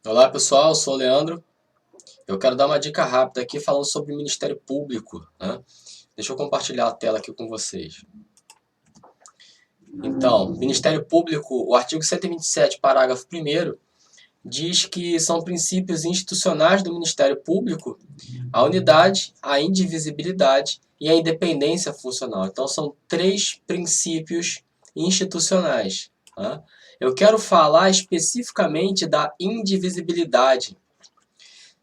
Olá pessoal, eu sou o Leandro. Eu quero dar uma dica rápida aqui falando sobre o Ministério Público, né? Deixa eu compartilhar a tela aqui com vocês. Então, Ministério Público, o artigo 127, parágrafo 1º, diz que são princípios institucionais do Ministério Público a unidade, a indivisibilidade e a independência funcional. Então, são três princípios institucionais, tá? Eu quero falar especificamente da indivisibilidade.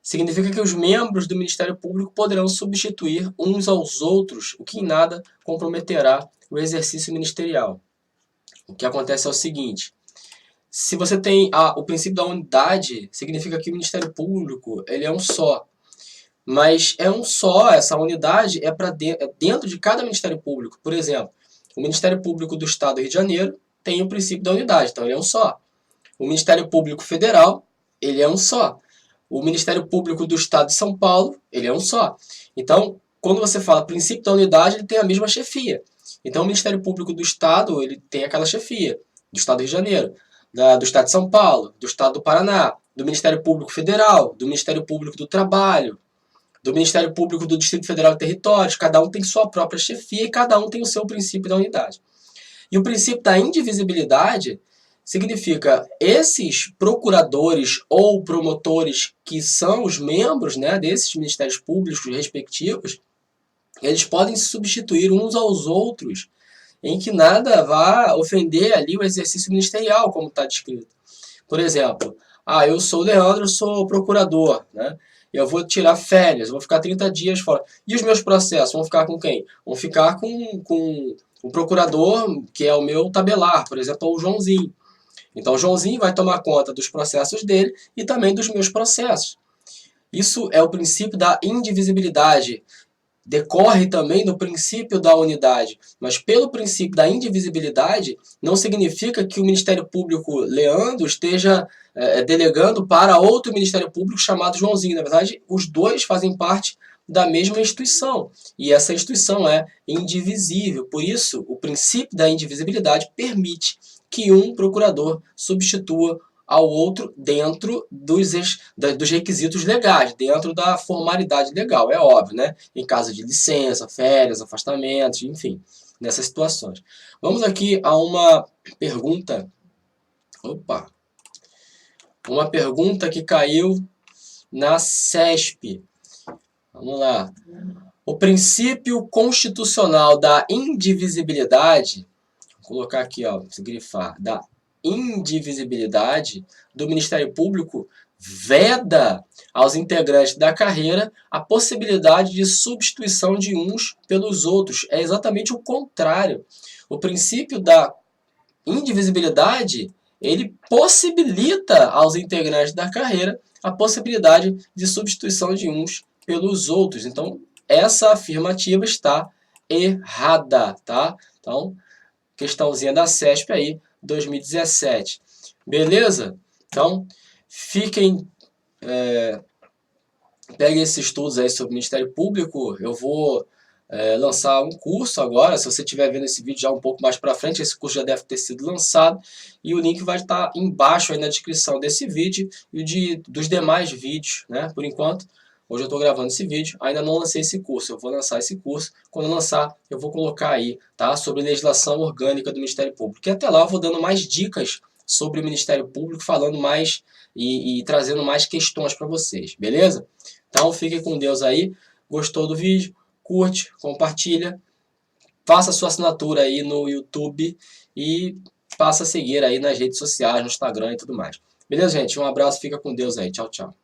Significa que os membros do Ministério Público poderão substituir uns aos outros, o que em nada comprometerá o exercício ministerial. O que acontece é o seguinte: se você tem o princípio da unidade, significa que o Ministério Público ele é um só. Mas é um só, essa unidade é dentro de cada Ministério Público. Por exemplo, o Ministério Público do Estado do Rio de Janeiro tem o princípio da unidade, então ele é um só. O Ministério Público Federal, ele é um só. O Ministério Público do Estado de São Paulo, ele é um só. Então, quando você fala princípio da unidade, ele tem a mesma chefia. Então, o Ministério Público do Estado, ele tem aquela chefia, do Estado do Rio de Janeiro, do Estado de São Paulo, do Estado do Paraná, do Ministério Público Federal, do Ministério Público do Trabalho, do Ministério Público do Distrito Federal e Territórios. Cada um tem sua própria chefia e cada um tem o seu princípio da unidade. E o princípio da indivisibilidade significa esses procuradores ou promotores que são os membros, né, desses ministérios públicos respectivos, eles podem se substituir uns aos outros em que nada vá ofender ali o exercício ministerial, como está descrito. Por exemplo, eu sou o Leandro, eu sou procurador, né? Eu vou tirar férias, vou ficar 30 dias fora. E os meus processos vão ficar com quem? Vão ficar com o procurador, que é o meu tabelar, por exemplo, ou o Joãozinho. Então, o Joãozinho vai tomar conta dos processos dele e também dos meus processos. Isso é o princípio da indivisibilidade. Decorre também do princípio da unidade. Mas pelo princípio da indivisibilidade, não significa que o Ministério Público Leandro esteja delegando para outro Ministério Público chamado Joãozinho. Na verdade, os dois fazem parte da mesma instituição. E essa instituição é indivisível. Por isso, o princípio da indivisibilidade permite que um procurador substitua ao outro dentro dos requisitos legais, dentro da formalidade legal, é óbvio, né? Em caso de licença, férias, afastamentos, enfim, nessas situações. Vamos aqui a uma pergunta. Opa! Uma pergunta que caiu na CESP. Vamos lá. O princípio constitucional da indivisibilidade, vou colocar aqui, ó, se grifar, da indivisibilidade do Ministério Público veda aos integrantes da carreira a possibilidade de substituição de uns pelos outros. É exatamente o contrário. O princípio da indivisibilidade, ele possibilita aos integrantes da carreira a possibilidade de substituição de uns pelos outros. Então, essa afirmativa está errada, tá? Então, questãozinha da CESP aí, 2017. Beleza? Então, peguem esses estudos aí sobre o Ministério Público. Eu vou lançar um curso agora. Se você estiver vendo esse vídeo já um pouco mais para frente, esse curso já deve ter sido lançado. E o link vai estar embaixo aí na descrição desse vídeo e dos demais vídeos, né? Por enquanto, hoje eu estou gravando esse vídeo, ainda não lancei esse curso, eu vou lançar esse curso. Quando eu lançar, eu vou colocar aí, tá? Sobre legislação orgânica do Ministério Público. E até lá eu vou dando mais dicas sobre o Ministério Público, falando mais e trazendo mais questões para vocês, beleza? Então fiquem com Deus aí. Gostou do vídeo? Curte, compartilha, faça sua assinatura aí no YouTube e passa a seguir aí nas redes sociais, no Instagram e tudo mais. Beleza, gente? Um abraço, fica com Deus aí. Tchau, tchau.